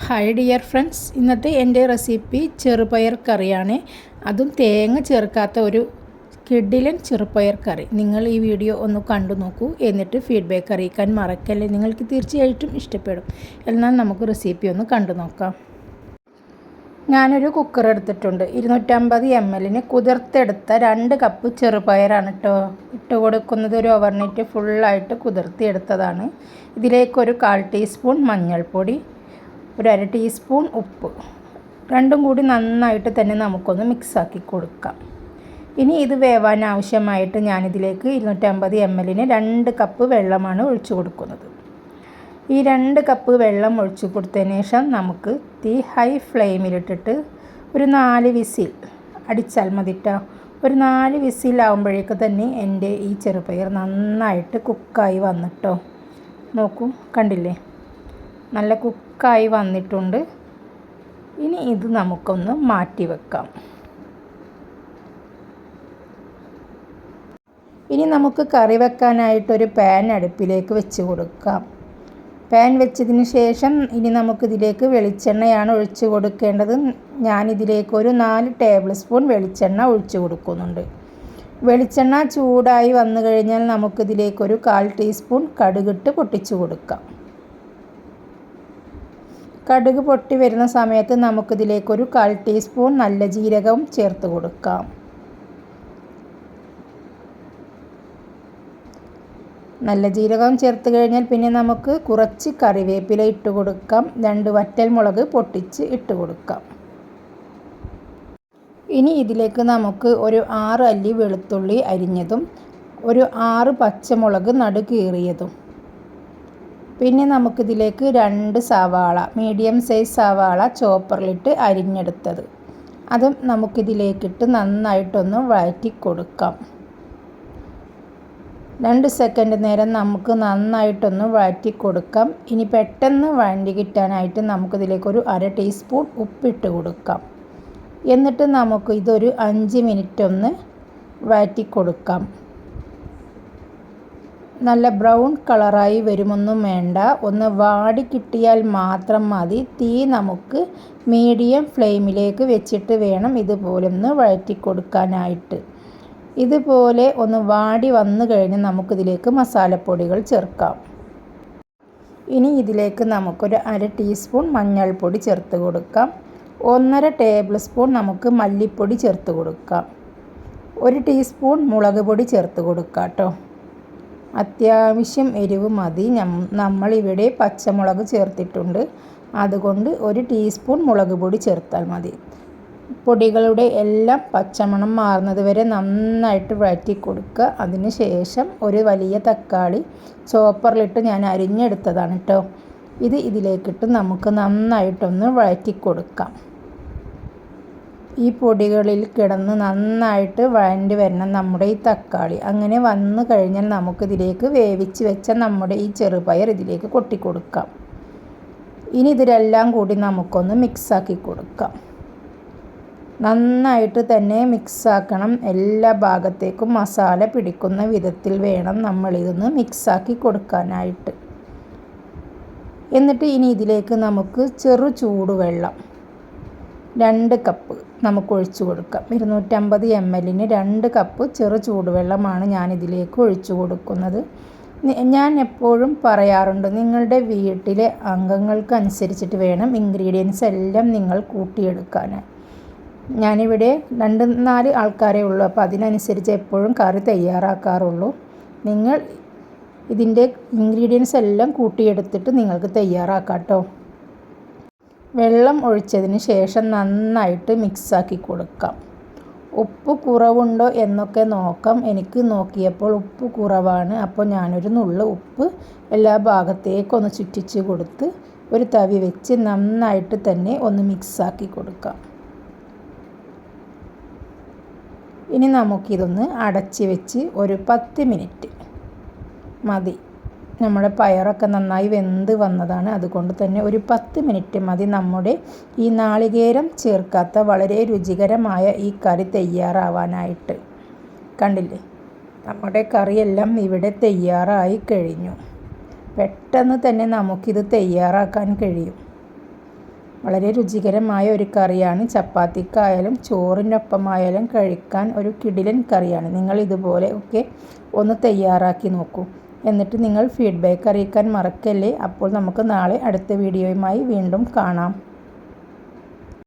Hi dear friends, ഇന്നത്തെ എൻ്റെ recipe ചെറുപയർ കറിയാണ്. അതും തേങ്ങ ചേർക്കാത്ത ഒരു കിടിലൻ ചെറുപയർ കറി. നിങ്ങൾ ഈ വീഡിയോ ഒന്ന് കണ്ടു നോക്കൂ, എന്നിട്ട് ഫീഡ്ബാക്ക് അറിയിക്കാൻ മറക്കല്ലേ. നിങ്ങൾക്ക് തീർച്ചയായിട്ടും ഇഷ്ടപ്പെടും. എന്നാൽ നമുക്ക് റെസിപ്പി ഒന്ന് കണ്ടു നോക്കാം. ഞാനൊരു കുക്കർ എടുത്തിട്ടുണ്ട്. 250 ml കുതിർത്തെടുത്ത 2 കപ്പ് ചെറുപയറാണ് ഇട്ട് കൊടുക്കുന്നത്. ഒരു ഓവർനൈറ്റ് ഫുള്ളായിട്ട് കുതിർത്തിയെടുത്തതാണ്. ഇതിലേക്കൊരു 1/4 ടീസ്പൂൺ മഞ്ഞൾപ്പൊടി, ഒരു 1/2 ടീസ്പൂൺ ഉപ്പ്, രണ്ടും കൂടി നന്നായിട്ട് തന്നെ നമുക്കൊന്ന് മിക്സാക്കി കൊടുക്കാം. ഇനി ഇത് വേവാൻ ആവശ്യമായിട്ട് ഞാനിതിലേക്ക് 250 ml 2 കപ്പ് വെള്ളമാണ് ഒഴിച്ചു കൊടുക്കുന്നത്. ഈ 2 കപ്പ് വെള്ളം ഒഴിച്ചു കൊടുത്തതിന് ശേഷം നമുക്ക് തീ ഹൈ ഫ്ലെയിമിലിട്ടിട്ട് ഒരു 4 വിസിൽ അടിച്ചാൽ മതിട്ടോ. ഒരു 4 വിസിലാവുമ്പോഴേക്ക് തന്നെ എൻ്റെ ഈ ചെറുപയർ നന്നായിട്ട് കുക്കായി വന്നിട്ടോ. നോക്കൂ, കണ്ടില്ലേ, നല്ല കുക്കായി വന്നിട്ടുണ്ട്. ഇനി ഇത് നമുക്കൊന്ന് മാറ്റി വെക്കാം. ഇനി നമുക്ക് കറി വെക്കാനായിട്ടൊരു പാൻ അടുപ്പിലേക്ക് വെച്ച് കൊടുക്കാം. പാൻ വെച്ചതിന് ശേഷം ഇനി നമുക്കിതിലേക്ക് വെളിച്ചെണ്ണയാണ് ഒഴിച്ചു കൊടുക്കേണ്ടത്. ഞാനിതിലേക്ക് ഒരു 4 ടേബിൾ സ്പൂൺ വെളിച്ചെണ്ണ ഒഴിച്ചു കൊടുക്കുന്നുണ്ട്. വെളിച്ചെണ്ണ ചൂടായി വന്നു കഴിഞ്ഞാൽ നമുക്കിതിലേക്കൊരു 1/4 ടീസ്പൂൺ കടുകിട്ട് പൊട്ടിച്ചു കൊടുക്കാം. കടുക് പൊട്ടി വരുന്ന സമയത്ത് നമുക്കിതിലേക്കൊരു 1/4 ടീസ്പൂൺ നല്ല ജീരകവും ചേർത്ത് കൊടുക്കാം. നല്ല ജീരകം ചേർത്ത് കഴിഞ്ഞാൽ പിന്നെ നമുക്ക് കുറച്ച് കറിവേപ്പില ഇട്ട് കൊടുക്കാം. 2 വറ്റൽമുളക് പൊട്ടിച്ച് ഇട്ട് കൊടുക്കാം. ഇനി ഇതിലേക്ക് നമുക്ക് ഒരു 6 അല്ലി വെളുത്തുള്ളി അരിഞ്ഞതും, ഒരു 6 പച്ചമുളക് നടുകീറിയതും, പിന്നെ നമുക്കിതിലേക്ക് 2 സവാള, മീഡിയം സൈസ് സവാള ചോപ്പറിലിട്ട് അരിഞ്ഞെടുത്തത്, അതും നമുക്കിതിലേക്കിട്ട് നന്നായിട്ടൊന്ന് വഴറ്റി കൊടുക്കാം. 2 സെക്കൻഡ് നേരം നമുക്ക് നന്നായിട്ടൊന്ന് വഴറ്റി കൊടുക്കാം. ഇനി പെട്ടെന്ന് വഴണ്ടി കിട്ടാനായിട്ട് നമുക്കിതിലേക്കൊരു 1/2 ടീസ്പൂൺ ഉപ്പിട്ട് കൊടുക്കാം. എന്നിട്ട് നമുക്ക് ഇതൊരു 5 മിനിറ്റ് ഒന്ന് വഴറ്റി കൊടുക്കാം. നല്ല ബ്രൗൺ കളറായി വരുമൊന്നും വേണ്ട, ഒന്ന് വാടി കിട്ടിയാൽ മാത്രം മതി. തീ നമുക്ക് മീഡിയം ഫ്ലെയിമിലേക്ക് വെച്ചിട്ട് വേണം ഇതുപോലെ ഒന്ന് വഴറ്റി കൊടുക്കാനായിട്ട്. ഇതുപോലെ ഒന്ന് വാടി വന്നു കഴിഞ്ഞ് നമുക്കിതിലേക്ക് മസാലപ്പൊടികൾ ചേർക്കാം. ഇനി ഇതിലേക്ക് നമുക്കൊരു 1/2 ടീസ്പൂൺ മഞ്ഞൾപ്പൊടി ചേർത്ത് കൊടുക്കാം. 1/2 ടേബിൾ സ്പൂൺ നമുക്ക് മല്ലിപ്പൊടി ചേർത്ത് കൊടുക്കാം. 1 ടീസ്പൂൺ മുളക് പൊടി ചേർത്ത് കൊടുക്കാം കേട്ടോ. അത്യാവശ്യം എരിവ് മതി. നമ്മളിവിടെ പച്ചമുളക് ചേർത്തിട്ടുണ്ട്, അതുകൊണ്ട് 1 ടീസ്പൂൺ മുളക് പൊടി ചേർത്താൽ മതി. പൊടികളുടെ എല്ലാം പച്ചമണം മാറുന്നത് വരെ നന്നായിട്ട് വഴറ്റി കൊടുക്കുക. അതിന് ശേഷം ഒരു വലിയ തക്കാളി ചോപ്പറിലിട്ട് ഞാൻ അരിഞ്ഞെടുത്തതാണ് കേട്ടോ. ഇതിലേക്കിട്ട് നമുക്ക് നന്നായിട്ടൊന്ന് വഴറ്റി കൊടുക്കാം. ഈ പൊടികളിൽ കിടന്ന് നന്നായിട്ട് വഴണ്ടി വരണം നമ്മുടെ ഈ തക്കാളി. അങ്ങനെ വന്നു കഴിഞ്ഞാൽ നമുക്കിതിലേക്ക് വേവിച്ച് വെച്ച നമ്മുടെ ഈ ചെറുപയർ ഇതിലേക്ക് കൊട്ടിക്കൊടുക്കാം. ഇനി ഇതിലെല്ലാം കൂടി നമുക്കൊന്ന് മിക്സാക്കി കൊടുക്കാം. നന്നായിട്ട് തന്നെ മിക്സാക്കണം. എല്ലാ ഭാഗത്തേക്കും മസാല പിടിക്കുന്ന വിധത്തിൽ വേണം നമ്മളിതൊന്ന് മിക്സാക്കി കൊടുക്കാനായിട്ട്. എന്നിട്ട് ഇനി ഇതിലേക്ക് നമുക്ക് ചെറു ചൂടുവെള്ളം 2 കപ്പ് നമുക്ക് ഒഴിച്ചു കൊടുക്കാം. 250 ml 2 കപ്പ് ചെറു ചൂടുവെള്ളമാണ് ഞാനിതിലേക്ക് ഒഴിച്ചു കൊടുക്കുന്നത്. ഞാൻ എപ്പോഴും പറയാറുണ്ട്, നിങ്ങളുടെ വീട്ടിലെ അംഗങ്ങൾക്കനുസരിച്ചിട്ട് വേണം ഇൻഗ്രീഡിയൻസ് എല്ലാം നിങ്ങൾ കൂട്ടിയെടുക്കാൻ. ഞാനിവിടെ 2-4 ആൾക്കാരേ ഉള്ളൂ, അപ്പോൾ അതിനനുസരിച്ച് എപ്പോഴും കറി തയ്യാറാക്കാറുള്ളൂ. നിങ്ങൾ ഇതിൻ്റെ ഇൻഗ്രീഡിയൻസ് എല്ലാം കൂട്ടിയെടുത്തിട്ട് നിങ്ങൾക്ക് തയ്യാറാക്കാം കേട്ടോ. വെള്ളം ഒഴിച്ചതിന് ശേഷം നന്നായിട്ട് മിക്സാക്കി കൊടുക്കാം. ഉപ്പ് കുറവുണ്ടോ എന്നൊക്കെ നോക്കാം. എനിക്ക് നോക്കിയപ്പോൾ ഉപ്പ് കുറവാണ്. അപ്പോൾ ഞാനൊരു നുള്ള് ഉപ്പ് എല്ലാ ഭാഗത്തേക്കൊന്ന് ചുറ്റിച്ച് കൊടുത്ത് ഒരു തവി വെച്ച് നന്നായിട്ട് തന്നെ ഒന്ന് മിക്സാക്കി കൊടുക്കാം. ഇനി നമുക്കിതൊന്ന് അടച്ച് വെച്ച് ഒരു 10 മിനിറ്റ് മതി. നമ്മുടെ പയറൊക്കെ നന്നായി വെന്ത് വന്നതാണ്, അതുകൊണ്ട് തന്നെ ഒരു 10 മിനിറ്റ് മതി നമ്മുടെ ഈ നാളികേരം ചേർക്കാത്ത വളരെ രുചികരമായ ഈ കറി തയ്യാറാവാനായിട്ട്. കണ്ടില്ലേ, നമ്മുടെ കറിയെല്ലാം ഇവിടെ തയ്യാറായി കഴിഞ്ഞു. പെട്ടെന്ന് തന്നെ നമുക്കിത് തയ്യാറാക്കാൻ കഴിയും. വളരെ രുചികരമായ ഒരു കറിയാണ്. ചപ്പാത്തിക്കായാലും ചോറിനൊപ്പമായാലും കഴിക്കാൻ ഒരു കിടിലൻ കറിയാണ്. നിങ്ങൾ ഇതുപോലെ ഒക്കെ ഒന്ന് തയ്യാറാക്കി നോക്കൂ. എന്നിട്ട് നിങ്ങൾ ഫീഡ്ബാക്ക് അറിയിക്കാൻ മറക്കല്ലേ. അപ്പോൾ നമുക്ക് നാളെ അടുത്ത വീഡിയോയുമായി വീണ്ടും കാണാം.